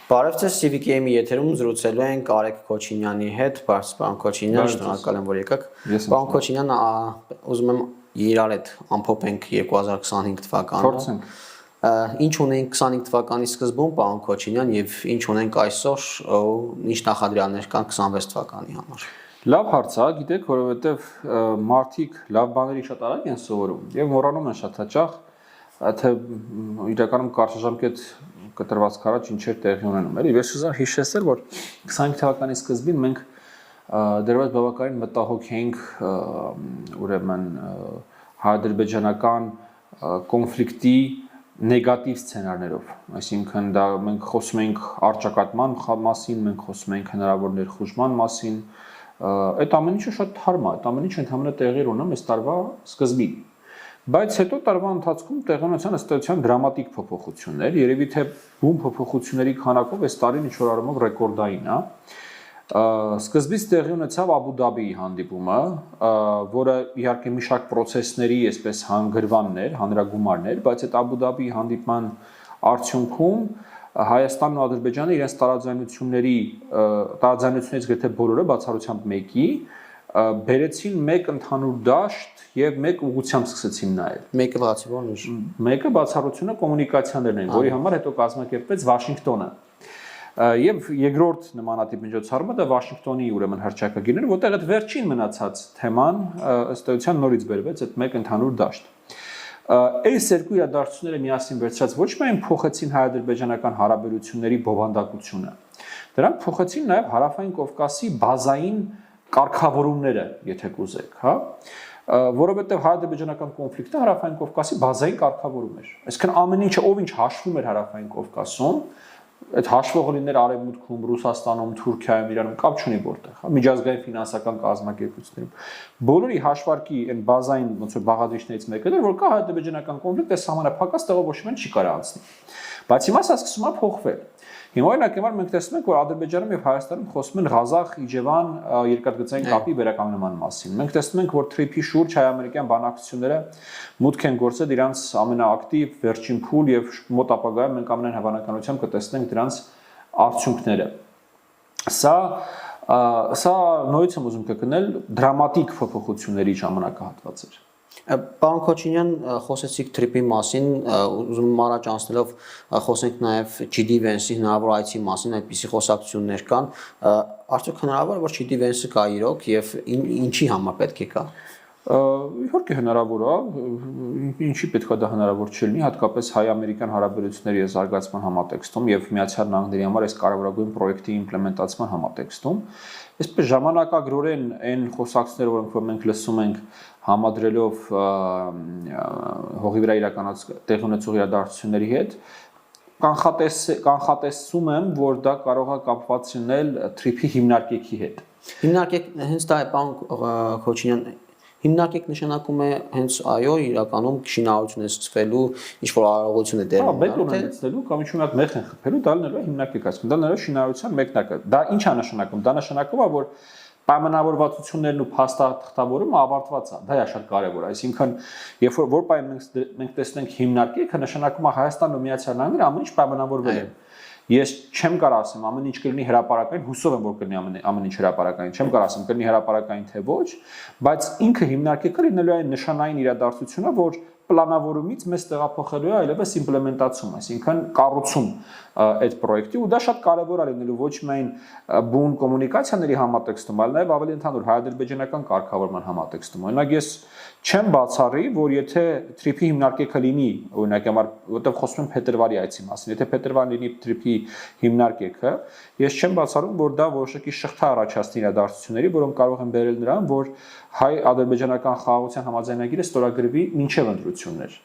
Բարև ձեզ, CVK-ի եթերում զրուցելու ենք Արեգ Քոչինյանի հետ, պարոն Քոչինյան, շնորհակալ եմ, որ եկաք։ Պարոն Քոչինյան, ուզում եմ իրար հետ ամփոփենք 2025 թվականը։ Փորձենք։ Ինչ ունենք 25 թվականի սկզբում, պարոն Քոչինյան, եւ ինչ ունենք այսօր, ինչ նախադրյալներ կան 26 թվականի համար։ Լավ հարց է, գիտեք, որովհետեւ մարդիկ լավ բաների շատ արագ են սովորում եւ մոռանում են շատ հաճախ, թե իրականում կարճաժամկետ կտրվածք առաջ ինչեր տեղի ունենում էր։ Ես ուզում հիշեցնել, որ 25 թվականի սկզբին մենք դեռևս բավականին մտահոգ էինք ուրեմն հայ-ադրբեջանական կոնֆլիկտի նեգատիվ սցենարներով, այսինքն դա մենք խոսում ենք առճակատման մասին, մենք խոսում ենք հնարավոր ներխուժման մասին, այդ ամեն ինչը շատ թարմ է, այդ ամեն ինչը ընդհանրապես տեղի ունենում այս տարվա սկզբին։ Բայց հետո տարվա ընթացքում տեղի ունեցան ըստ էության դրամատիկ փոփոխություններ, երևի թե բուն փոփոխությունների քանակով այս տարին ինչ-որ առումով ռեկորդային է։ Սկզբից տեղի ունեցավ Աբու Դաբիի հանդիպումը, որը իհարկե մի շարք process-ների, այսպես հանգրվաններ, հանրագումարներ, բայց այդ Աբու Դաբիի հանդիպման արդյունքում Հայաստանն ու Ադրբեջանը իրենց տարաձայնություններից գրեթե բոլորը բացառությամբ մեկի բերեցին մեկ ընդհանուր դաշտ եւ մեկ ուղղությամբ սկսեցին նայել։ Մեկը բացի ո՞րն է։ Մեկը բացառությունը կոմունիկացիաներն են, որի համար հետո կազմակերպվեց Վաշինգտոնը։ Եվ երկրորդ նմանատիպ միջոցառումը դա Վաշինգտոնի ուրեմն հռչակագիրն էր, որտեղ այդ վերջին մնացած թեման ըստ էության նորից բերվեց այդ մեկ ընդհանուր դաշտ։ Այս երկու իրադարձությունները միասին վերցրած ոչ միայն փոխեցին հայ-ադրբեջանական հարաբերությունների բովանդակությունը, դրանք փոխեցին նաև Հարավային Կովկասի բազային կարգավորումները, եթե կուզեք, հա, որովհետև հայ-ադրբեջանական կոնֆլիկտը Հարավային Կովկասի բազային կարգավորում էր։ Այսինքն ամեն ինչը ով ինչ հաշվում էր Հարավային Կովկասում, այդ հաշվողը լիներ Արևմուտքում, Ռուսաստանում, Թուրքիայում, Իրանում կապ չունի որտեղ, հա, միջազգային ֆինանսական կազմակերպություններում։ Բոլորի հաշվարկի այն բազային ոնց որ բաղադրիչներից մեկը էր, որ կա հայ-ադրբեջանական կոնֆլիկտ, այս համանախապակած տեղով ոչ մի չի կարող անցնել։ Բայց հիմա սա սկսում է փոխվել։ Հիմա օրինակ մենք տեսնում ենք, որ Ադրբեջանում եւ Հայաստանում խոսում են Ղազախ-Իջևան երկաթգծային կապի վերականգնման մասին։ Մենք տեսնում ենք, որ TRIP-ի շուրջ հայ-ամերիկյան բանակցությունները մուտք են գործել իրանց ամենաակտիվ վերջին փուլ եւ մոտ ապագայում մենք ամենայն հավանականությամբ կտեսնենք դրանց արդյունքները։ Սա նույնիսկ եմ ուզում կգնել դրամատիկ փոփոխությունների ժամանակահատված էր։ Պարոն Քոչինյան, խոսեցիք TRIP-ի մասին, ուզում եմ առաջ անցնելով խոսենք նաև GD Vance-ի հնարավոր այցի մասին, այդպիսի խոսակցություններ կան։ Արդյոք հնարավոր է, որ GD Vance-ը կա իրոք եւ ինչի համար պետք է կա։ Իհարկե հնարավոր է, ինչի պետք է դա հնարավոր չլինի, հատկապես հայ-ամերիկյան հարաբերությունների զարգացման համատեքստում եւ Միացյալ Նահանգների համար այս կարևորագույն պրոյեկտի իմպլեմենտացման համատեքստում։ Այսպես ժամանակագրորեն այն խոսակցությունները, որոնք մենք լսում ենք համադրելով հողի վրա տեղի ունեցող իրադարձությունների հետ, կանխատեսում եմ, որ դա կարող է կապված լինել TRIP-ի հիմնարկեքի հետ։ Հիմնարկեք հենց դա է, պարոն Քոչինյան, հիմնարկեք նշանակում է հենց այո, իրականում շինարարություն է սկսվելու, ինչ որ արարողություն է տեղի ունենալու, բետոն է լցնելու կամ ինչ-որ մի հատ մեղ են խփելու, դա լինելու է հիմնարկեք, այսինքն դա լինելու է շինարարության մեկնակը։ Դա ինչ է նշանակում։ Դա նշանակում է, որ պայմանավորվածություններն ու փաստաթղթավորումը ավարտված է, դա է շատ կարևոր, այսինքն երբ որ պայն մենք տեսնենք հիմնարկեքը, նշանակում է Հայաստանն ու Միացյալ Նահանգները ամեն ինչ պայմանավորվել են։ Ես չեմ կարող ասեմ ամեն ինչ կլինի հրապարակային, հուսով եմ որ կլինի ամեն ինչ հրապարակային, չեմ կարող ասեմ կլինի հրապարակային թե ոչ, բայց ինքը հիմնարկեքը լինելու է նշանային իրադարձությունը, որ պլանավորումից մեզ տեղափոխելու է այլևս իմպլեմենտացում, այսինքն կառուցում այդ պրոյեկտի ու դա շատ կարևոր է լինելու ոչ միայն բուն կոմունիկացիաների համատեքստում, այլ նաև ավելի ընդհանուր հայ-ադրբեջանական կարգավորման համատեքստում։ Օրինակ ես չեմ բացառի, որ եթե TRIP-ի հիմնարկեքը լինի, օրինակ համար, որտեղ խոսում եմ փետրվարի այցի մասին, եթե փետրվարին լինի TRIP-ի հիմնարկեքը, ես չեմ բացառում, որ դա որոշակի շղթա առաջացնի իրադարձությունների, որոնք կարող են բերել նրան, որ հայ-ադրբեջանական խաղաղության համաձայնագիրը ստորագրվի մինչև ընտրություններ։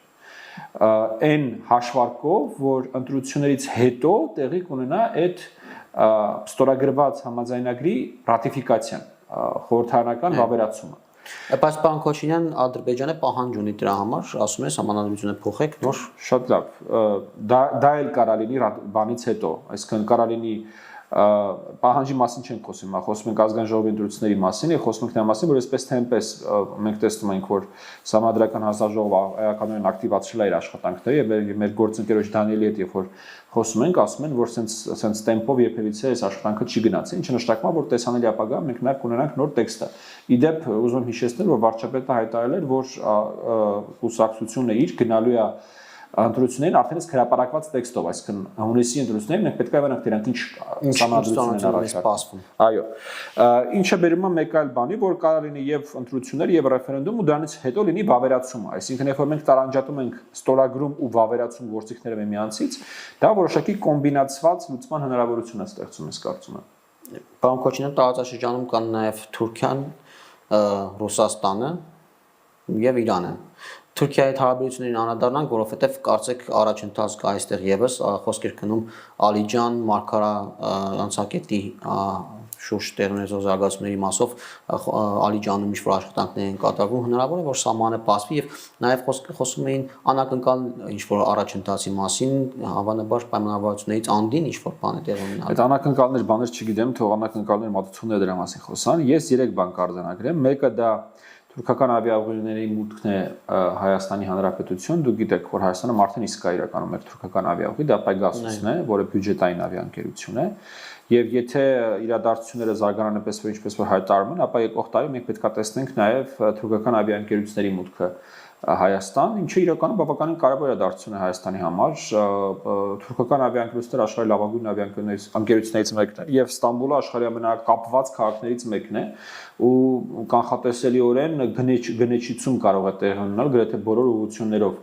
Այն հաշվարկով, որ ընտրություններից հետո տեղի կունենա այդ ստորագրված համաձայնագրի ռատիֆիկացիան, խորհրդարանական վավերացումը։ Բայց պարոն Քոչինյան, Ադրբեջանը պահանջ ունի դրա համար, ասում է համանadrությունը փոխեք նոր։ Շատ լավ։ Դա էլ կարա լինի բանից հետո, այսինքն կարա լինի պահանջի մասին չենք խոսում, խոսում ենք ազգային ժողովի ընտրությունների մասին եւ խոսում ենք նրա մասին, որ այսպես թե այնպես մենք տեսնում ենք, որ Սահմանադրական հանձնաժողովը էականորեն ակտիվացրել է իր աշխատանքները եւ մեր գործընկերոջ Դանիելի հետ երբ որ խոսում ենք, ասում են, որ սենց տեմպով երբևիցե այս աշխատանքը չի գնացել, ինչը նշանակում է, որ տեսանելի ապագայում մենք նաեւ կունենանք նոր տեքստը։ Իդեպ ուզում եմ հիշեցնել, որ վարչապետը հայտարարել էր, որ կուսակցությունը իր գնալու է ընտրություններին արդեն իսկ հրապարակված տեքստով, այսինքն հունիսի ընտրություններին մենք պետք է իմանանք դրանք ինչ սահմանադրություն են առաջարկում։ Այո։ Ինչը բերում է մեկ այլ բանի, որ կարող լինի եւ ընտրություններ եւ ռեֆերենդում ու դրանից հետո լինի վավերացումը, այսինքն երբ որ մենք տարանջատում ենք ստորագրում ու վավերացում գործիքները միմյանցից, դա որոշակի կոմբինացված լուծման հնարավորություն է ստեղծում, ես կարծում եմ։ Պարոն Քոչինյան, տարածաշրջանում կան նաեւ Թուրքիան, Ռուսաստանը եւ Իրանը։ Թուրքիայի հետ հարաբերություններին անդրադառնանք, որովհետև կարծեք առաջընթաց կա այստեղ եւս խոսքեր գնում Ալիջան, Մարգարա անցակետի շուրջ տեղ ունեցող զարգացումների մասով Ալիջանում ինչ-որ աշխատանքներ են կատարվում, հնարավոր է որ սահմանը բացվի եւ նաեւ խոսում էին անակնկալ ինչ-որ առաջընթացի մասին, հավանաբար պայմանավորվածություններից անդին ինչ-որ բան է տեղի ունենալու։ Այդ անակնկալներ բաներ չգիտեմ, թող անակնկալներ մատուցումներ դրա մասին խոսան։ Ես 3 բան կարձանագրեմ։ Մեկը դա թուրքական ավիաուղիների մուտքն է Հայաստանի Հանրապետություն, դուք գիտեք, որ Հայաստանը արդեն իսկ է իրականում մեր թուրքական ավիաուղի, դա Pegasus-ն է, որը բյուջետային ավիաընկերություն է, եւ եթե իրադարձությունները զարգանան այնպես որ ինչպես որ հայտարարում են, ապա եկող տարի մենք պետք է տեսնենք նաեւ թուրքական ավիաընկերությունների մուտքը Հայաստան, ինչը իրականում բավականին կարևոր է դարձնում է Հայաստանի համար, թուրքական ավիաընկերությունները աշխարհի լավագույն ավիաընկերություններից մեկն է եւ Ստամբուլը աշխարհի ամենակապված քաղաքներից մեկն է ու կանխատեսելիորեն գնեչիցում կարող է տեղի ունենալ գրեթե բոլոր ուղղություններով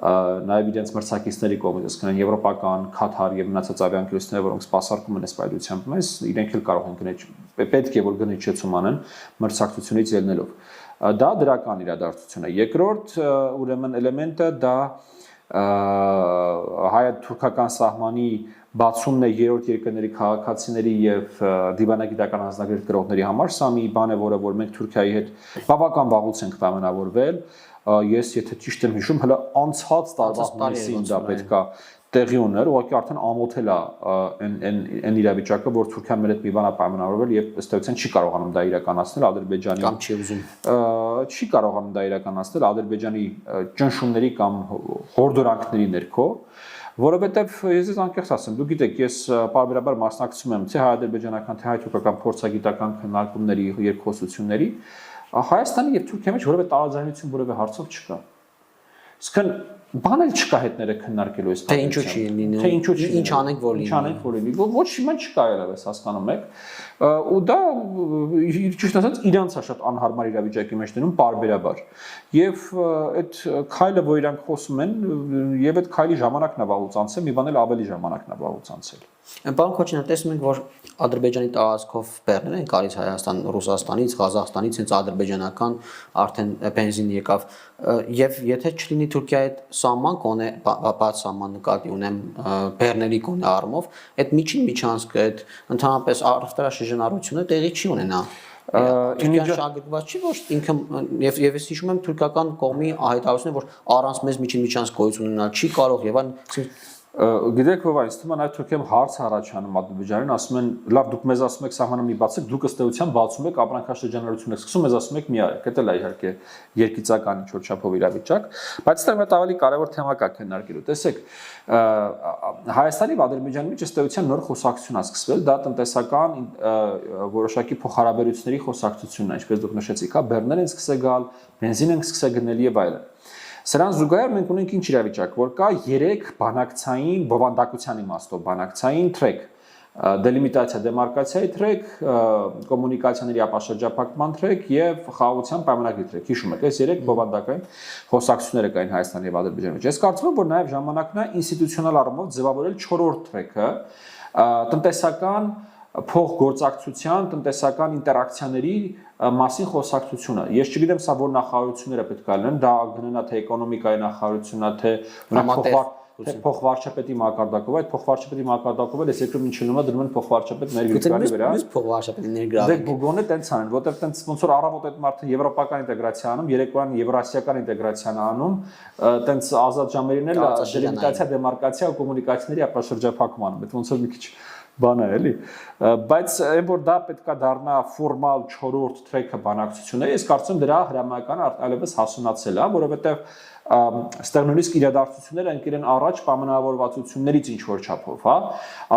նաև իրենց մրցակիցների կողմից, այսինքն եվրոպական, Քաթար եւ մնացած ավիաընկերությունները, որոնք սպասարկում են այս պայմանությամբ մեզ, իրենք էլ կարող են պետք է որ գնեչեցում անեն մրցակցությունից ելնելով։ Դա դրական իրադարձություն է։ Երկրորդ ուրեմն էլեմենտը դա հայ-թուրքական սահմանի բացումն է երրորդ երկրների քաղաքացիների եւ դիվանագիտական անձնագրեր կրողների համար, սա մի բան է, որ մենք Թուրքիայի հետ բավական վաղուց ենք պայմանավորվել։ Ես եթե ճիշտ եմ հիշում, հələ անցած տարվա հունիսին դա պետքա տեղի ուներ, ուղղակի արդեն ամոթել է այն իրավիճակը, որ Թուրքիան մեր հետ մի բան է պայմանավորվել եւ ըստ էության չի կարողանում դա իրականացնել Ադրբեջանի կամ չի ուզում չի կարողանում դա իրականացնել Ադրբեջանի ճնշումների կամ հորդորանքների ներքո, որովհետեւ ես անկեղծ ասեմ, դուք գիտեք, ես պարբերաբար մասնակցում եմ թե հայ-ադրբեջանական, թե հայ-թուրքական փորձագիտական քննարկումների, երկխոսությունների, Հայաստանի եւ Թուրքիայի մեջ որևէ տարաձայնություն որևէ հարցով չկա։ Իսկն բան էլ չկա հետները քննարկելու այս թե ինչու չի լինի, թե ինչու չի, ինչ անենք որ լինի, ինչ անենք որ լինի, ոչ մի չկա ելևս հասկանում եք, ու դա ճիշտ ասած իրանց է շատ անհարմար իրավիճակի մեջ դնում պարբերաբար, եւ այդ քայլը որ իրանք խոսում են, եւ այդ քայլի ժամանակն է վաղուց անցել, մի բան էլ ավելի ժամանակն է վաղուց անցել։ Պարոն Քոչինյան, տեսնում ենք, որ Ադրբեջանի տարածքով բեռներ են գալիս Հայաստան, Ռուսաստանից, Ղազախստանից, հենց ադրբեջանական արդեն բենզին եկավ, եւ եթե չլինի Թուրքիայի հետ սահման կոնե բաց սահման նկատի ունեմ բեռների կոնե առումով, այդ միջին միջանցքը, այդ ընդհանրապես առևտրաշրջանառությունը տեղի չի ունենա։ Թուրքիան շահագրգռված չի, որ ինքը եւ ես հիշում եմ թուրքական կողմի հայտարարությունը, որ առանց մեզ միջին միջանցք գոյություն ունենալ չի կարող եւ այն Գիտեք ով այս թվում է նաև Թուրքիայում հարց առաջանում Ադրբեջանին, ասում են, լավ դուք մեզ ասում եք սահմանը մի բացեք, դուք ըստ էության բացում եք ապրանքաշրջանառություն եք սկսում, մեզ ասում եք մի արեք, դա էլ է իհարկե երկիծական ինչ-որ չափով իրավիճակ, բայց դա մեծ ավելի կարևոր թեմա կա քննարկելու։ Տեսեք, Հայաստանի եւ Ադրբեջանի մեջ ըստ էության նոր խոսակցություն է սկսվել, դա տնտեսական որոշակի փոխհարաբերությունների խոսակցությունն է, ինչպես դուք նշեցիք, հա, բեռներ են սկսել գալ, բենզին են սկսել գնել եւ այլն։ Սրան զուգահեռ մենք ունենք ինչ իրավիճակ, որ կա 3 բանակցային բովանդակության իմաստով բանակցային թրեք, դելիմիտացիա դեմարկացիայի թրեք, կոմունիկացիաների ապաշրջափակման թրեք եւ խաղաղության պայմանագրի թրեք։ Հիշում եք, այս 3 բովանդակային խոսակցությունները կային Հայաստանի եւ Ադրբեջանի մեջ։ Ես կարծում եմ, որ նաեւ ժամանակն է ինստիտուցիոնալ առումով ձևավորել 4-րդ թրեքը, տնտեսական փոխգործակցության, տնտեսական ինտերակցիաների մասին խոսակցությունը։ Ես չգիտեմ սա որ նախարարությունները պետք է լինեն, դա գնանա թե էկոնոմիկայի նախարարությունն է, թե փոխվարչապետի մակարդակով, այդ փոխվարչապետի մակարդակով էլ ես երկրում ինչ լինում է դնում են փոխվարչապետ ներգրավի վրա։ Իսկ փոխվարչապետի ներգրավի։ Դե գոնե տենց անեն, որտեղ տենց ոնց որ առավոտ այդ մարդը եվրոպական ինտեգրացիա անում, երեկոյան եվրասիական ինտեգրացիան անում, տենց ազատ ժամերին էլ դելիմիտացիա, դեմարկացիա ու կոմունիկացիաների ապաշրջափակում անում։ Այդ ոնց որ մի քիչ բան է, էլի։ Բայց այն որ դա պետքա դառնա ֆորմալ 4-րդ թրեքը բանակցությունները, ես կարծում դրա հրամայականը այլևս հասունացել է, որովհետև այստեղ նույնիսկ իրադարձությունները ընկել են առաջ պայմանավորվածություններից ինչ որ չափով, հա։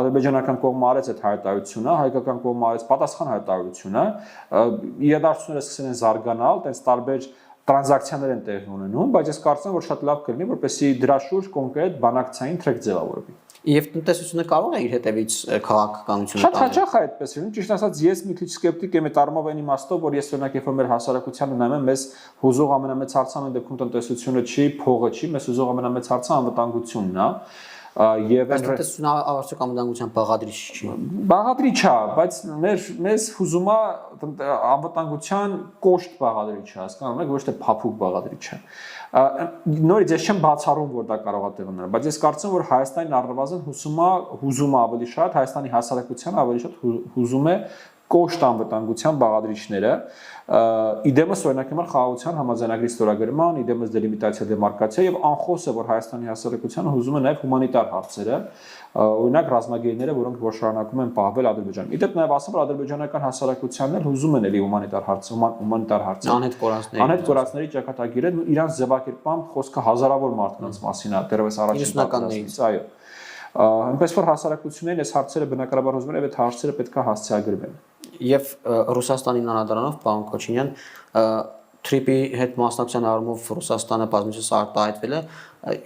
Ադրբեջանական կողմը արեց այդ հայտարարությունը, հայկական կողմը արեց պատասխան հայտարարությունը, իրադարձությունները սկսել են զարգանալ, այդպես տարբեր տրանզակցիաներ են տեղի ունենում, բայց ես կարծում եմ որ շատ լավ կլինի, որպեսզի դրա շուրջ կոնկրետ բանակցային թրեք ձևավորվի։ Եվ տնտեսությունը կարող է իր հետևից քաղաքականությունը Շատ հաճախ է այդպես լինում, ճիշտ ասած ես մի քիչ սկեպտիկ եմ այդ առումով այն իմաստով, որ ես օրինակ երբ որ մեր հասարակությանը նայում եմ, մեզ հուզող ամենամեծ հարցը այն դեպքում տնտեսությունը չի, փողը չի, մեզ հուզող ամենամեծ հարցը անվտանգությունն է։ Եվ տնտեսությունը արդյոք անվտանգության բաղադրիչ չի։ Բաղադրիչ է, բայց մեզ հուզում է անվտանգության կոշտ բաղադրիչ է, հասկանում եք, ոչ թե փափուկ բաղադրիչ է։ Նորից ես չեմ բացառում, որ դա կարող է տեղ ունենալ, բայց ես կարծում եմ, որ Հայաստանին առնվազն հուզում է ավելի շատ, Հայաստանի հասարակությանը ավելի շատ հուզում է կոշտ անվտանգության բաղադրիչները, իդեմս օրինակ հիմա խաղաղության համաձայնագրի ստորագրման, իդեմս դելիմիտացիա դեմարկացիա եւ անխոս է, որ Հայաստանի հասարակությանը հուզում է նաեւ հումանիտար հարցերը, օրինակ ռազմագերիները, որոնք որ շարունակում են պահվել Ադրբեջանում։ Իդեպ նաեւ ասեմ, որ ադրբեջանական հասարակությանն էլ հուզում են էլի հումանիտար հարցը, անհետ կորածների ճակատագիրը, իրանց ձևակերպման խոսքը հազարավոր մարդկանց մասին է, դեռևս առաջին տասնականներից, այո։ Այնպես որ հասարակություններին այս հարցերը բնականաբար հուզվում են եւ այդ հարցերը պետք է հասցեագրվեն։ Եվ Ռուսաստանին անդրադառնալով, պարոն Քոչինյան, թրիպի հետ մասնակցության առումով Ռուսաստանը բազմիցս արտահայտվել է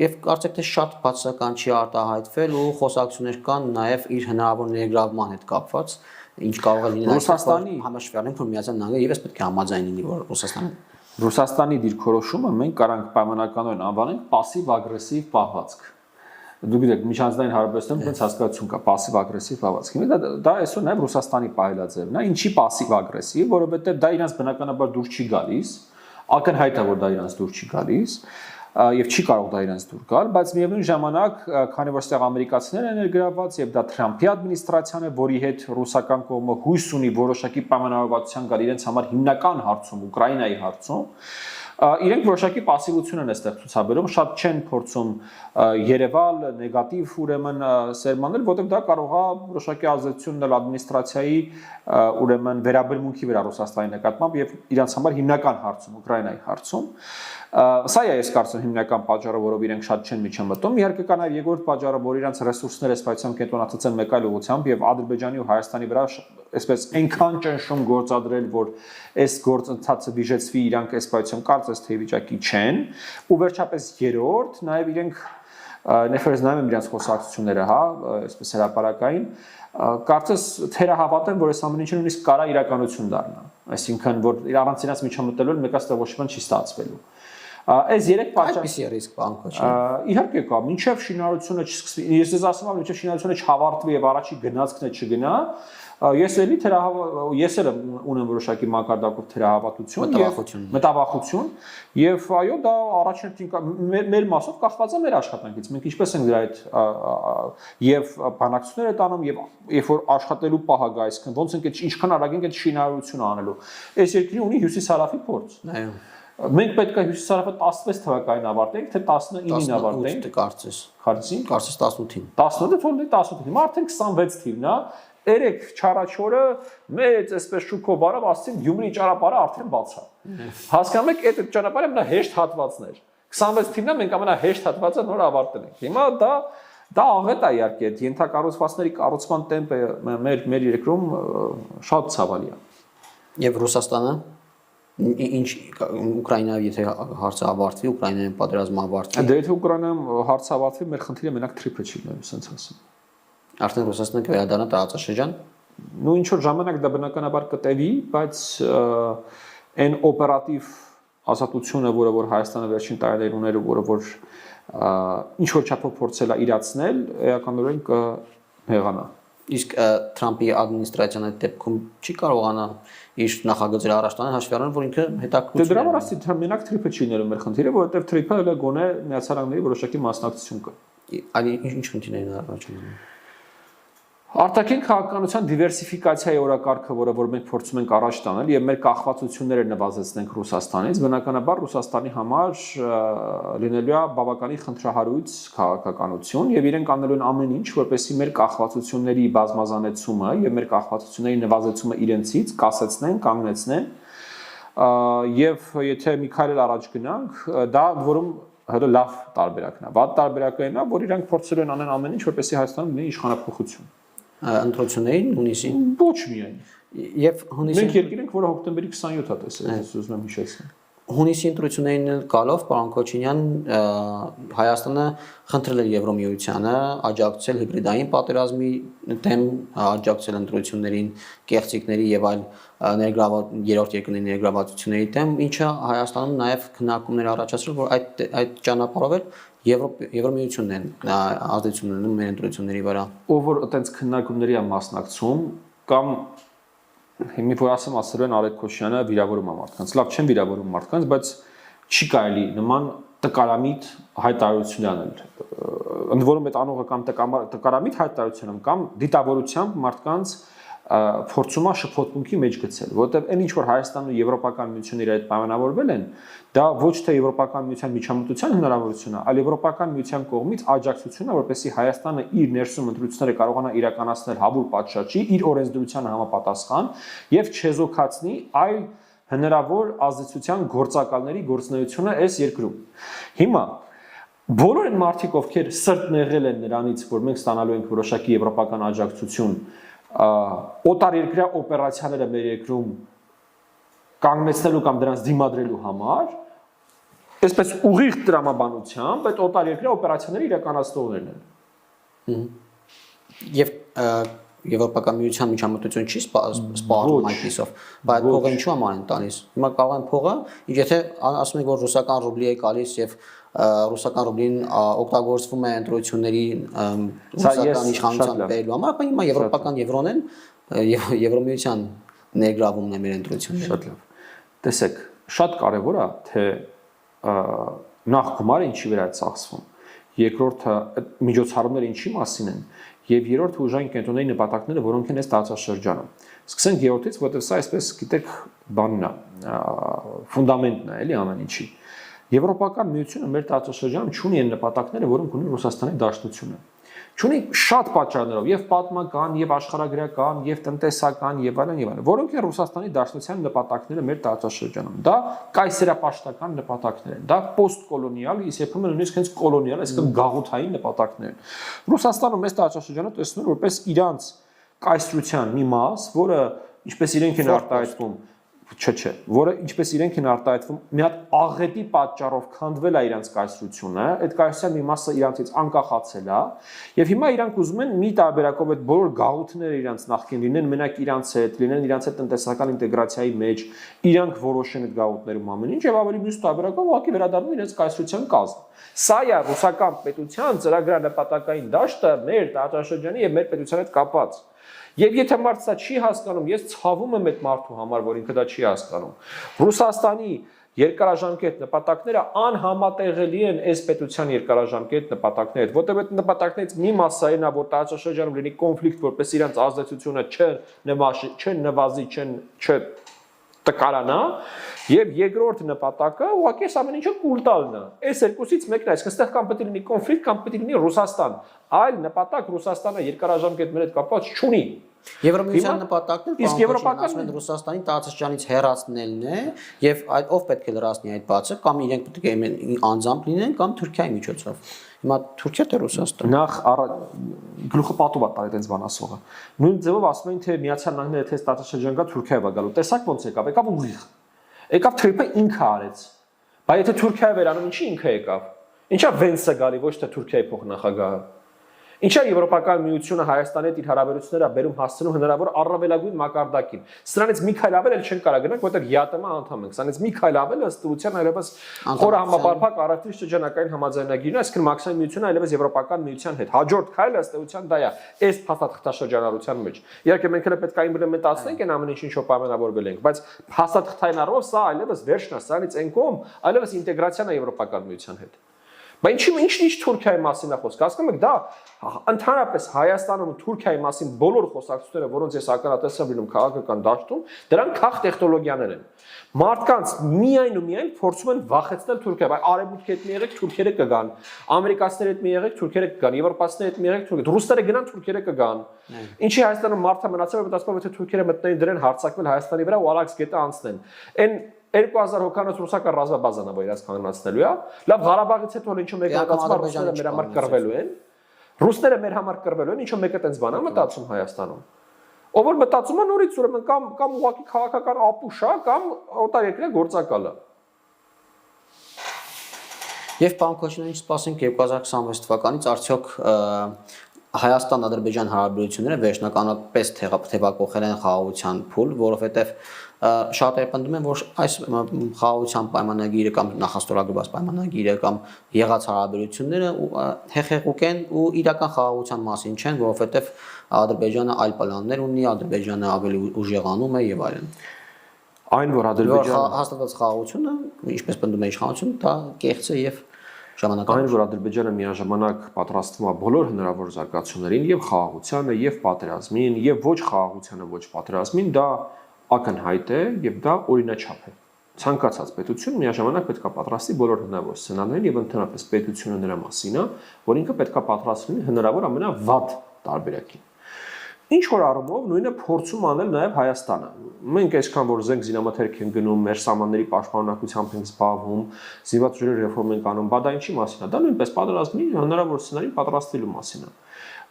եւ կարծեք թե շատ բացասական չի արտահայտվել ու խոսակցություններ կան նաեւ իր հնարավոր ներգրավման հետ կապված, ինչ կարող է լինել Ռուսաստանի համաշխարհային որ Միացյալ Նահանգները եւս պետք է համաձայն լինի որ Ռուսաստանի դիրքորոշումը մենք կարանք պայմանականորեն անվանենք пассив-ագրեսիվ պահվածք։ Դուք գիտեք, միջանձնային հարաբերություններում ոնց հասկացություն կա пассив-ագրեսիվ պահվածք։ Դա այսօր նաև Ռուսաստանի պահելաձևն է։ Ինչի пассив-ագրեսիվ, որովհետև դա իրանց բնականաբար դուր չի գալիս, ակնհայտ է որ դա իրանց դուր չի գալիս, եւ չի կարող դա իրանց դուր գալ, բայց միևնույն ժամանակ, քանի որ այստեղ ամերիկացիներ են ներգրավված եւ դա Թրամփի ադմինիստրացիան է, որի հետ ռուսական կողմը հույս ունի որոշակի պայմանավորվածության գալ իրենց համար հիմնական հարցում, Ուկրաինայի հարցում, իրենք որոշակի пассивություն են այստեղ ցուցաբերում, շատ չեն փորձում երևալ նեգատիվ ուրեմն սերմանել, որտեղ դա կարող է որոշակի ազդեցություն ունենալ ադմինիստրացիայի ուրեմն վերաբերմունքի վրա Ռուսաստանի նկատմամբ եւ իրենց համար հիմնական հարցում, Ուկրաինայի հարցում։ Սա է ես կարծում հիմնական պատճառը, որով իրենք շատ չեն միջամտում։ Իհարկե կա նաև երկրորդ պատճառը, որ իրենց ռեսուրսները այսպայությամբ կենտրոնացած են մեկ այլ ուղղությամբ եւ Ադրբեջանի ու Հայաստանի վրա այսպես այնքան ճնշում գործադրել, որ այս գործընթացը վիժեցվի, իրանք այսպայությամբ կարծես թե վիճակի չեն։ Ու վերջապես երրորդ, նաև իրենք ներφերս նայում եմ իրենց խոսակցությունները, հա, այսպես հրապարակային, կարծես թերահավատ են, որ այս ամեն ինչը նույնիսկ կարա իրականություն դառնա։ Այսինքն, որ առանց իրենց միջամտելու մեկաստեղ ոչ մի չի ստացվելու։ Այս երեք պատճառ Այդպիսի ռիսկ բան Քոչինյան։ Իհարկե կա, մինչև շինարարությունը չսկսվի, ես ասում եմ, մինչև շինարարությունը չհավարտվի եւ առաջի գնացքն է չգնա, ես էլի ես էլ ունեմ որոշակի մակարդակով թերահավատություն եւ մտավախություն եւ այո դա առաջին մեր մասով կախված է մեր աշխատանքից մենք ինչպես ենք դրա այդ եւ բանակցություններ է տանում եւ երբ որ աշխատելու պահը գա այսքան ոնց ենք այդ ինչքան արագ ենք այդ շինարարությունը անելու այս երկրի ունի հյուսիս-հարավի փորձ այո մենք պետք է հյուսիս-հարավը 16 թվականին ավարտենք թե 19-ին ավարտենք կարծես քարցին կարծես 18-ին 18-ը թողնի 18-ին արդեն 26 թիվն է Երեք չարաչորը մեծ այսպես շուկով արավ, ասեցին Գյումրի ճանապարհը արդեն բաց է։ Հասկանում եք, այդ ճանապարհը մնա հեշտ հատվածներ։ 26 թիվն է մենք ամենահեշտ հատվածը նոր ավարտել ենք։ Հիմա դա աղետ է իհարկե, այդ ենթակառուցվածքների կառուցման տեմպը մեր երկրում շատ ցավալի է։ Եվ Ռուսաստանը ինչ Ուկրաինայով եթե հարցը ավարտվի, Ուկրաինայում պատերազմը ավարտվի։ Դե եթե Ուկրաինայում հարցը ավարտվի, մեր խնդիրը մենակ թրիփը չի լինելու, ասենց ասեմ։ Արդեն Ռուսաստանը կվերադառնա տարածաշրջան։ Նու ինչ որ ժամանակ դա բնականաբար կտևի, բայց այն օպերատիվ ազատությունը, որը որ Հայաստանը վերջին տարիներին ուներ, որը որ ինչ որ չափով փորձել է իրացնել, էականորեն կհեղանա։ Իսկ Թրամփի ադմինիստրացիան այդ դեպքում չի կարողանա իր նախագծերը առաջ տանել հաշվի առնելով, որ ինքը հետաքրքիր է։ Դե դրա համար ասի մենակ թրիփը չի լինելու մեր խնդիրը, որովհետև թրիփը հələ գոնե Միացյալ Նահանգների որոշակի մասնակցություն կա։ Այլ ինչ խնդիրներ են առաջանում։ Արտաքին քաղաքականության դիվերսիֆիկացիայի օրակարգը, որը մենք փորձում ենք առաջ տանել եւ մեր կախվածությունները նվազեցնենք Ռուսաստանից, բնականաբար Ռուսաստանի համար լինելու է բավականին խնդրահարույց քաղաքականություն եւ իրենք անելու են ամեն ինչ, որպեսզի մեր կախվածությունների բազմազանեցումը եւ մեր կախվածությունների նվազեցումը իրենցից կասեցնեն, կանգնեցնեն եւ եթե մի քայլ առաջ գնանք, դա որում հետո լավ տարբերակն է։ Վատ տարբերակն է, որ իրանք փորձելու են անեն ամեն ինչ, որպեսզի Հայաստանում լինի իշխանափոխություն։ Ընտրություններին հունիսին Ոչ միայն։ եւ հունիսին Մենք երկիր ենք, որը հոկտեմբերի 27-ը տեսել, ես ուզում եմ հիշեցնել։ հունիսի ընտրություններին գալով պարոն Քոչինյան Հայաստանը խնդրել էր Եվրոմիությանը աջակցել հիբրիդային պատերազմի դեմ, աջակցել ընտրություններին, կեղծիքների եւ այլ երրորդ երկրների ներգրավվածությունների դեմ, ինչը Հայաստանում նաեւ քննարկումներ առաջացրել, որ այդ ճանապարհով էլ Եվրոմիությունն են ազդեցություն ունենում մեր ընտրությունների վրա։ Ով որ այտենց քննարկումների է մասնակցում կամ Հիմի որ ասելու են Արեգ Քոչյանը վիրավորում է մարդկանց, լավ չեն վիրավորում մարդկանց, բայց չի կարելի նման տկարամիտ հայտարարություն անել։ Ընդ որում այդ անողը կամ տկարամիտ հայտարարությունը կամ դիտավորությամբ մարդկանց փորձում է շփոթմունքի մեջ գցել, որովհետև այն ինչ որ Հայաստանն ու Եվրոպական միությունն իր այդ պայմանավորվել են, դա ոչ թե Եվրոպական միության միջամտության հնարավորություն է, այլ Եվրոպական միության կողմից աջակցություն է, որպեսզի Հայաստանը իր ներսում ընտրությունները կարողանա իրականացնել հավուր պատշաճի, իր օրենսդրությանը համապատասխան եւ չեզոքացնի այլ հնարավոր ազդեցության գործակալների գործունեությունը այս երկրում։ Հիմա բոլոր այն մարդիկ, ովքեր սրտնեղել են նրանից, որ մենք ստանալու ենք որոշակի եվրոպական աջակցություն օտարերկրյա օպերացիաները մեր երկրում կանգնեցնելու կամ դրանց դիմադրելու համար, այսպես ուղիղ տրամաբանությամբ այդ օտարերկրյա օպերացիաները իրականացնողներն են։ Եւ Եվրոպական միության միջամտություն չի սպառում այդպիսով, բայց փողը ինչու համար են տալիս։ Հիմա կարող են փողը, եթե ասում եք որ ռուսական ռուբլի է գալիս եւ ռուսական ռուբլին օգտագործվում է ընտրությունների ռուսական իշխանության բերելու համար, ապա հիմա եվրոպական եվրոն են Եվրոմիության ներգրավումն է մեր ընտրությունները։ Շատ լավ։ Տեսեք, շատ կարևոր է, թե նախ գումարը ինչի վրա է ծախսվում, երկրորդը միջոցառումները ինչի մասին են, եւ երրորդը ուժային կենտրոնների նպատակները, որոնք են այս տարածաշրջանում։ Սկսենք երրորդից, որովհետեւ սա այսպես գիտեք բանն է, ֆունդամենտն է, էլի ամեն ինչի։ Եվրոպական միությունը մեր տարածաշրջանում ունի այն նպատակները, որոնք ունի Ռուսաստանի Դաշնությունը։ Ունի շատ պատճառներով, եւ պատմական, եւ աշխարհագրական, եւ տնտեսական, եւ այլն, որոնք են Ռուսաստանի Դաշնության նպատակները մեր տարածաշրջանում։ Դա կայսերապաշտական նպատակներ են, դա պոստկոլոնիալ, իսկ երբեմն նույնիսկ հենց կոլոնիալ, այսինքն գաղութային նպատակներ են։ Ռուսաստանը մեծ տարածաշրջանը տեսնում է որպես իրանց կայսրության մի մաս, որը ինչպես իրենք են արտահայտվում, չէ, որը ինչպես իրենք են արտահայտվում, մի հատ աղետի պատճառով քանդվել է իրանց կայսրությունը, այդ կայսրության մի մասը իրանցից անկախացել է, եւ հիմա իրանք ուզում են մի տարբերակով այդ բոլոր գաղութները իրանց նախքին լինեն մենակ իրանց հետ, լինեն իրանց հետ տնտեսական ինտեգրացիայի մեջ, իրանք որոշեն այդ գաղութներում ամեն ինչ եւ ավելի մյուս տարբերակով ուղղակի վերադառնում իրենց կայսրության կազմ։ Սա է ռուսական պետության ծրագրանպատակային դաշտը մեր տարածաշրջանի եւ մեր պետության հետ կապած։ Եվ եթե մարդը սա չի հասկանում, ես ցավում եմ այդ մարդու համար, որ ինքը դա չի հասկանում։ Ռուսաստանի երկարաժամկետ նպատակները անհամատեղելի են այս պետության երկարաժամկետ նպատակների հետ, որտեղ այդ նպատակներից մի մասը այն է, որ տարածաշրջանում լինի կոնֆլիկտ, որպես իրանց ազդեցությունը չնվազի, չտկարանա, եւ երկրորդ նպատակը ուղղակի ամեն ինչը կուլ տալն է։ Այս երկուսից մեկն է, այսինքն այստեղ կամ պետք է լինի կոնֆլիկտ, կամ պետք է լինի Ռուսաստան։ Այլ նպատակ Ռուսաստանը երկարաժամկետ մեր հետ կապված չունի։ Եվրոմիության նպատակն է, իսկ եվրոպական Ռուսաստանի տարածաշրջանից հեռացնելն է, եւ այդ ով պետք է լրացնի այդ բացը, կամ իրենք պետք է անձամբ լինեն, կամ Թուրքիայի միջոցով։ Հիմա Թուրքիա թե Ռուսաստան։ Նախ գլուխը պատով է տալի այդպես բան ասողը։ Նույն ձևով ասում են թե Միացյալ Նահանգները թե տարածաշրջան կա Թուրքիա է գալու։ Տեսակ ոնց եկավ ուղիղ։ Եկավ Թրիպը ինքը արեց։ Բայց եթե Թուրքիա վերանում, ինչի ինքը եկավ։ Ինչա Վենսը գալի, ոչ թե Թուրքիայի փոխնախագահը։ Ինչա Եվրոպական միությունը Հայաստանի հետ իր հարաբերությունները բերում հասցնում հնարավոր առավելագույն մակարդակին։ Սրանից մի քայլ ավել էլ չեն կարող գնանք, որտեղ ԵԱՏՄ անդամ ենք։ Սրանից մի քայլ ավել ըստ ուրության այլևս խորը համապարփակ առևտրի շրջանակային համաձայնագիրն է, այսինքն մաքսիմալ միությունը այլևս Եվրոպական միության հետ։ Հաջորդ քայլը ըստ ուրության դա է, այս փաստաթղթաշրջանառության մեջ։ Իհարկե մենք հենց պետք է իմպլեմենտացնենք այն ամեն ինչին, ինչ պայմանավորվել ենք, բայց փաստաթղթային առումով սա այլևս վերջն է, սրանից այն կողմ այլևս ինտեգրացիան է Եվրոպական միության հետ։ Բայց ինչ Թուրքիայի մասին է խոսքը, հասկանում եք, դա ընդհանրապես Հայաստանում Թուրքիայի մասին բոլոր խոսակցությունները, որոնց ես ականատես եմ լինում քաղաքական դաշտում, դրանք քաղ տեխնոլոգիաներ են։ Մարդկանց միայն ու միայն փորձում են վախեցնել Թուրքիա, բայց արևմուտքի հետ մի եղեք Թուրքերը կգան, ամերիկացիների հետ մի եղեք Թուրքերը կգան, եվրոպացիների հետ մի եղեք Թուրքերը, ռուսները գնան Թուրքերը կգան։ Ինչի Հայաստանում մարդը մնացել է, մտածում եթե Թուրքերը մտնեն դրեն հարձակվել Հայաստանի վրա ու Արաքս գետը անցնեն։ Այն 2000 հոգանոց ռուսական ռազմաբազան է, որ իրաց կանգնացնելու է։ Լավ Ղարաբաղից հետո ինչու մեկը մտածում է ռուսները մեր համար կռվելու են։ Ռուսները մեր համար կռվելու են, ինչու մեկը տենց բան է մտածում Հայաստանում։ Ով որ մտածում է նորից ուրեմն կամ ուղղակի քաղաքական ապուշ է, կամ օտարերկրյա գործակալ է։ Եվ պարոն Քոչարյան, ինչ սպասենք 2026 թվականից արդյոք Հայաստան-Ադրբեջան հարաբերությունները վերջնականապես թեվակողել են խաղաղության փուլ, որովհետև շատերը պնդում են, որ այս խաղաղության պայմանագիրը կամ նախաստորագրված պայմանագիրը կամ եղած հարաբերությունները հեղեղուկ են ու իրական խաղաղության մասին չեն, որովհետև Ադրբեջանը այլ պլաններ ունի, Ադրբեջանը ավելի ուժեղանում է եւ այլն։ Այն որ Ադրբեջանը հաստատված խաղաղությունը, ինչպես պնդում է իշխանությունը, դա կեղծ է եւ ժամանակավոր։ Այն որ Ադրբեջանը միաժամանակ պատրաստվում է բոլոր հնարավոր զարգացումներին եւ խաղաղությանը եւ պատերազմին եւ ոչ խաղաղությանը ոչ պատերազմին, դա ակնհայտ է եւ դա օրինաչափ է։ Ցանկացած պետություն միաժամանակ պետք է պատրաստի բոլոր հնարավոր սցենարներին եւ ընդհանրապես պետությունը նրա մասին է, որ ինքը պետք է պատրաստվի հնարավոր ամենավատ տարբերակին։ Ինչ որ առումով նույնը փորձում անել նաև Հայաստանը։ Մենք այսքան որ զենք զինամթերք են գնում, մեր սահմանների պաշտպանունակությամբ ենք զբաղվում, զինված ուժերի ռեֆորմ ենք անում, բա դա ինչի մասին է։ Դա նույնպես պատերազմի հնարավոր սցենարին պատրաստվելու մասին է։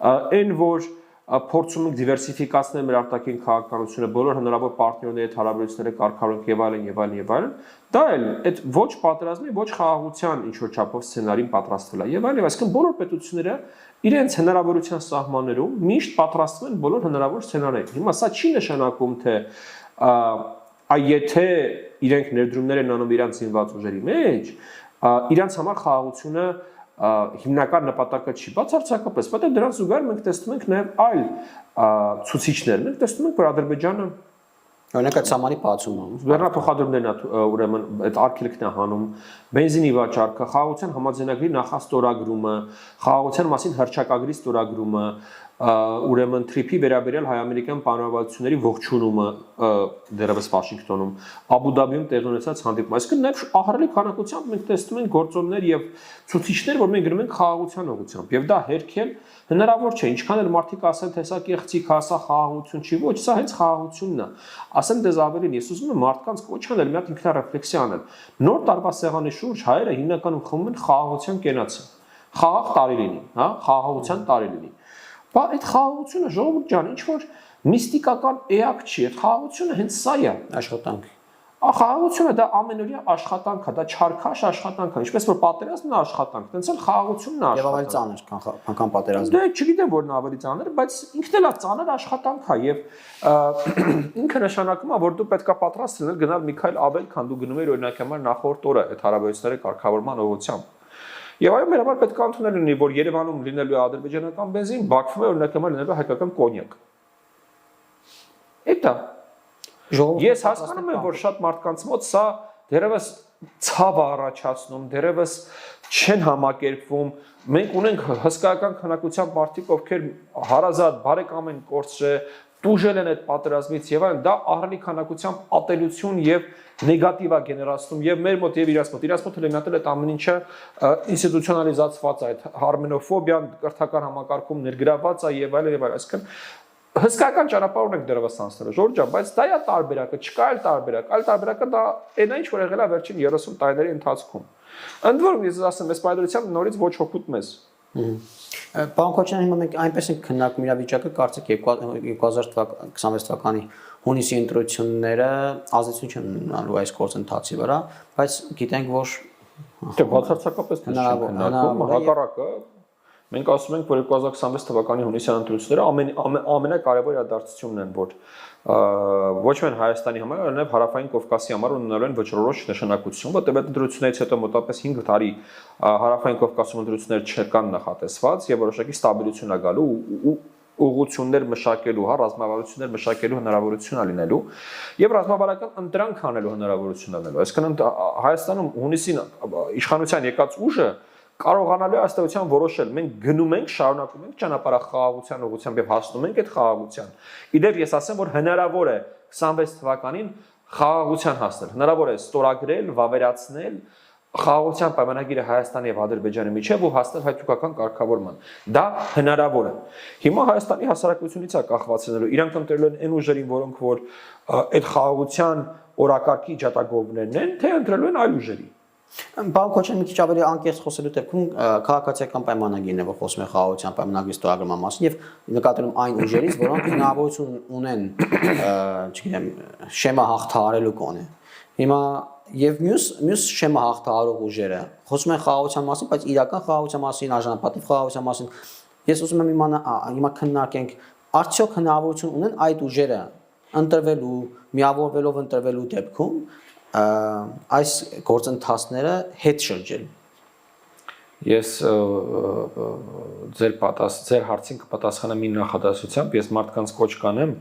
Այն որ փորձում ենք դիվերսիֆիկացնել մեր արտաքին քաղաքականությունը, բոլոր հնարավոր պարտներների հետ հարաբերությունները կարգավորենք եւ այլն եւ այլն եւ այլն, դա էլ այդ ոչ պատերազմի, ոչ խաղաղության ինչ որ չափով սցենարին պատրաստվել է եւ այլն, այսինքն բոլոր պետությունները իրենց հնարավորության սահմաններում միշտ պատրաստվում են բոլոր հնարավոր սցենարներին։ Հիմա սա չի նշանակում, թե եթե իրենք ներդրումներ են անում իրանց զինված ուժերի մեջ, իրանց համար խաղաղությունը հիմնական նպատակը չի, բացարձակապես, որտեղ դրանց զուգահեռ մենք տեսնում ենք նաև այլ ցուցիչներ, մենք տեսնում ենք, որ Ադրբեջանը օրինակ այդ սահմանի բացումը, բեռնափոխադրումներն է ուրեմն այդ արգելքն է հանում, բենզինի վաճառքը, խաղաղության համաձայնագրի նախաստորագրումը, խաղաղության մասին հռչակագրի ստորագրումը, ուրեմն թրիփի վերաբերյալ հայ-ամերիկյան պայմանավորվածությունների ողջունումը դեռևս Վաշինգտոնում, Աբու Դաբիում տեղի ունեցած հանդիպում, այսինքն նաև ահռելի քանակությամբ մենք տեսնում ենք գործոններ եւ ցուցիչներ, որ մենք գնում ենք խաղաղության ուղղությամբ, եւ դա հերքել հնարավոր չէ, ինչքան էլ մարդիկ ասեն, թե սա կեղծիք է, սա խաղաղություն չի, ոչ, սա հենց խաղաղությունն է։ Ասեմ դες ավելին, ես ուզում եմ մարդկանց կոչ անել մի հատ ինքնարեֆլեքսիա անել։ Նոր տարվա սեղանի շուրջ հայերը հիմնականում խմում են խաղաղության կենացը։ Խաղաղ տարի լինի, հա, խաղաղության տարի լինի։ Բա այդ խաղաղությունը ժողովուրդ ջան, ինչ որ միստիկական էակ չի, այդ խաղաղությունը հենց սա է, աշխատանք։ Խաղաղությունը դա ամենօրյա աշխատանք է, դա չարքաշ աշխատանք է, ինչպես որ պատերազմն է աշխատանք, տենց էլ խաղաղությունն է աշխատանք։ Եվ ավելի ծանր, քան պատերազմը։ Դե չգիտեմ որն է ավելի ծանր, բայց ինքն էլ է ծանր աշխատանք է եւ ինքը նշանակում է, որ դու պետքա պատրաստ լինել գնալ մի քայլ ավել, քան դու գնում ես օրինակ համար նախորդ օրը այդ հարաբերությունների կարգավորման ուղղությամբ։ Եվ այո, մեր համար պետք է ընդունել լինի, որ Երևանում լինելու է ադրբեջանական բենզին, Բաքվում է օրինակ համար լինելու է հայկական կոնյակ։ Էտա Ես հասկանում եմ, որ շատ մարդկանց մոտ սա դերևս ցավ առաջացնում, դերևս չեն համակերպվում։ Մենք ունենք հսկայական քանակությամբ մարդիկ, ովքեր հարազատ բարեկամ են կորցրել, տուժել են այդ պատերազմից եւ այլն, դա ահռելի քանակությամբ ատելություն եւ նեգատիվ է գեներացնում եւ մեր մոտ եւ իրաց մոտ էլ մտել այդ ամեն ինչը ինստիտուցիոնալիզացված է, այդ հարմենոֆոբիան կրթական համակարգում ներգրաված է եւ այլն եւ այլն, այսինքն հսկայական ճանապարհ ունենք դեռևս անցնելու, Ժորժ ջան, բայց դա է տարբերակը, չկա այլ տարբերակ։ Այլ տարբերակը դա այն է, ինչ որ եղել է վերջին 30 տարիների ընթացքում։ Ընդ որում ես ասեմ, այս պայմանությամբ նորից ոչ հոգուտ մեզ։ Պարոն Քոչարյան, հիմա մենք այնպես ենք քննարկում իրավիճակը, կարծեք 2026 թվականի հունիսի ընտրությունները ազդեցություն չեն ունենալու այս գործընթացի վրա, բայց գիտենք, որ դե բացարձակապես քննարկում, հակառակը մենք ասում ենք, որ 2026 թվականի հունիսյան ընտրությունները ամենակարևոր իրադարձությունն են, որ ոչ միայն Հայաստանի համար, այլև Հարավային Կովկասի համար ունենալու են վճռորոշ նշանակություն, որտեղ այդ ընտրություններից հետո մոտավորապես 5 տարի Հարավային Կովկասում ընտրություններ չկան նախատեսված եւ որոշակի ստաբիլիզացիա է գալու ու ուղղություններ մշակելու, հա, ռազմավարություններ մշակելու հնարավորություն ալինելու եւ ռազմավարական ընտրանք անելու հնարավորություն անելու։ Այսինքն Հայաստանում հունիսին իշխանության եկած ուժը կարողանալու ըստեյության որոշել։ Մենք գնում ենք, շարունակում ենք ճանապարհախաղաղության ուղղությամբ եւ հասնում ենք այդ խաղաղության։ Իդեպ ես ասեմ, որ հնարավոր է 26 թվականին խաղաղության հասնել։ Հնարավոր է ստորագրել, վավերացնել խաղաղության պայմանագիրը Հայաստանի եւ Ադրբեջանի միջեւ ու հասնել հայկական կարգավորման։ Դա հնարավոր է։ Հիմա Հայաստանի հասարակությունից է կախվածելու, իրանք ընտրել են այն ուժերին, որոնք որ այդ խաղաղության օրակարգի ջատագովներն են, թե ընտրել են այլ ուժերի։ Բան Քոչյան մի քիչ ավելի անկեղծ խոսելու դեպքում քաղաքացիական պայմանագիրն է, որ խոսում է խաղաղության պայմանագրի ստորագրման մասին եւ նկատելով այն ուժերից, որոնք հնարավորություն ունեն, չգիտեմ, շեմա հաղթահարելու կոնե։ Հիմա եւ մյուս շեմա հաղթահարող ուժերը խոսում են խաղաղության մասին, բայց իրական խաղաղության մասին, արժանապատիվ խաղաղության մասին ես ուզում եմ հիմա քննարկենք, արդյոք հնարավորություն ունեն այդ ուժերը ընտրվելու, միավորվելով ընտրվելու դեպքում այս գործընթացները հետ շրջել։ Ես ձեր հարցին կպատասխանեմ մի նախադասությամբ, ես մարդկանց կոչ կանեմ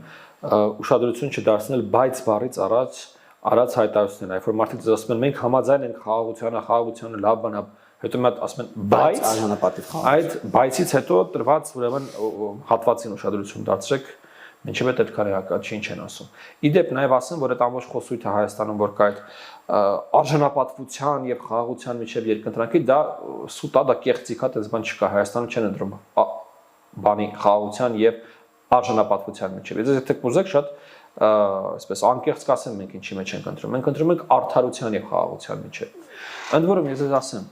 ուշադրություն չդարձնել բայց բառից առաջ հայտարարություններ, այլ որ մարդիկ ասում են մենք համաձայն ենք խաղաղությանը լավ բան է, հետո մի հատ ասում են բայց արժանապատիվ խաղաղություն։ այդ բայցից հետո տրված ուրեմն հատվածին ուշադրություն դարձրեք, ինչեւ է այդքան էական ինչ են ասում։ Իդեպ նաև ասեմ, որ այդ ամբողջ խոսույթը Հայաստանում որ կա այդ արժանապատվության եւ խաղաղության միջև երկընտրանքի, դա սուտ է, դա կեղծիք է, այդպես բան չկա, Հայաստանում չեն ընտրում բանի խաղաղության եւ արժանապատվության միջև։ Եթե դուք կուզեք շատ այսպես անկեղծ կասեմ մենք ինչի մեջ ենք ընտրում։ Մենք ընտրում ենք արդարության եւ խաղաղության միջև։ Ընդ որում ես ասեմ,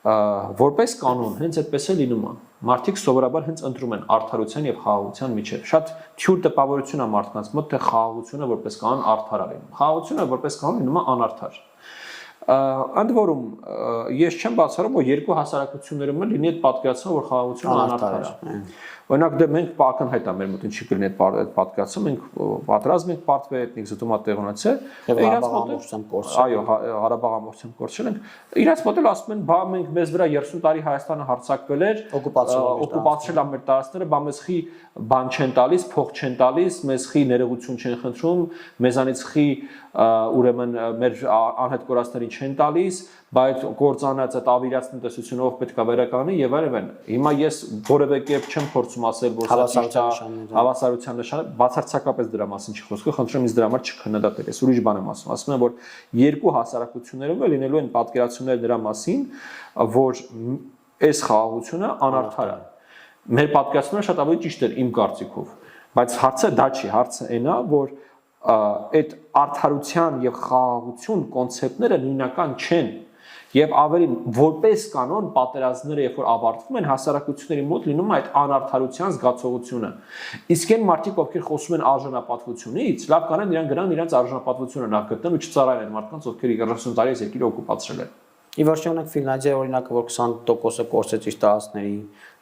որպես կանոն հենց այդպես է լինում։ Մարդիկ սովորաբար հենց ընտրում են արդարության եւ խաղաղության միջև։ Շատ թյուր տպավորություն է մարդկանց մոտ, թե խաղաղությունը որպես կանոն արդար է լինում։ Խաղաղությունը որպես կանոն լինում է անարդար։ Ընդ որում ես չեմ բացառում, որ երկու հասարակություններում լինի այդ պատկերացումը, որ խաղաղությունը անարդար է։ Օրինակ դե մենք ակնհայտ է մեր մոտ ինչի կլինի այդ պատկերացումը, մենք պատրաստ ենք պարտվել էթնիկ զտումա տեղ ունեցել, իրաց մոտ այո, Ղարաբաղ ամբողջությամբ կորցրել ենք։ Իրաց մոտ էլ ասում են, բա մենք մեզ վրա 30 տարի Հայաստանը հարձակվել էր, օկուպացրել է մեր տարածքները, բա մեզ խի բան չեն տալիս, փող չեն տալիս, մեզ խի ներողություն չեն խնդրում, մեզանից խի ուրեմն մեր անհետ կորածներին չեն տալիս, բայց կործանած այդ ավիրած տնտեսությունով պետք է վերականգնի եւ այլն։ Հիմա ես որևէ կերպ չեմ փորձում ասել, որ հավասարության նշանը, բացարձակապես դրա մասին չի խոսքը, խնդրեմ ինձ դրա համար չքննադատել։ Ես ուրիշ բան եմ ասում, ասում եմ, որ երկու հասարակություններում լինելու են պատկերացումներ դրա մասին, որ այս խաղաղությունը անարդար է։ Մեր պատկերացումը շատ ավելի ճիշտ էր իմ կարծիքով, բայց հարցը դա չի, հարցը այն է, որ այդ արդարության եւ խաղաղություն կոնցեպտները նույնական չեն եւ ավելի որպես կանոն պատերազմները երբ որ ավարտվում են հասարակությունների մոտ լինում է այդ անարդարության զգացողությունը իսկ այն մարդիկ ովքեր խոսում են արժանապատվությունից լավ կանեն իրան գնան իրենց արժանապատվությունը նախ գտնեն ու չծառայեն այն մարդկանց ովքեր 30 տարի երկիրը օկուպացրել են ի վերջո ունենք Ֆինլանդիայի օրինակը որ 20%-ը կորցրեց իր տարածքների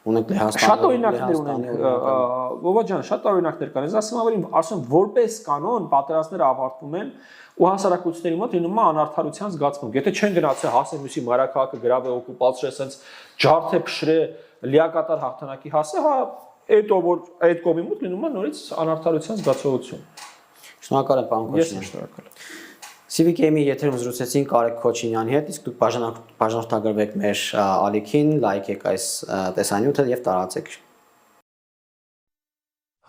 ունենք Լեհաստանը շատ օրինակներ ունենք ովա ջան շատ օրինակներ կան ես ասում ավելի ասում որպես կանոն պատերազմները ավարտվում են ու հասարակությունների մոտ լինում է անարդարության զգացմունք եթե չեն գնացել հասել մյուսի մայրաքաղաքը գրավե օկուպացրել ասենց ջարդե փշրե լիակատար հաղթանակի հասե հա այդ որ այդ կողմի մոտ լինում է նորից անարդարության զգացողություն շնորհակալ եմ պարոն Քոչինյան ես շնորհակալ CVK-ի եթերում զրուցեցին Կարեկ Քոչինյանի հետ, իսկ դուք բաժանորդագրվեք մեր ալիքին, լայքեք այս տեսանյութը եւ տարածեք։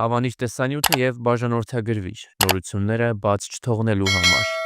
Հավանիր տեսանյութը եւ բաժանորդագրվիր նորությունները բաց չթողնելու համար։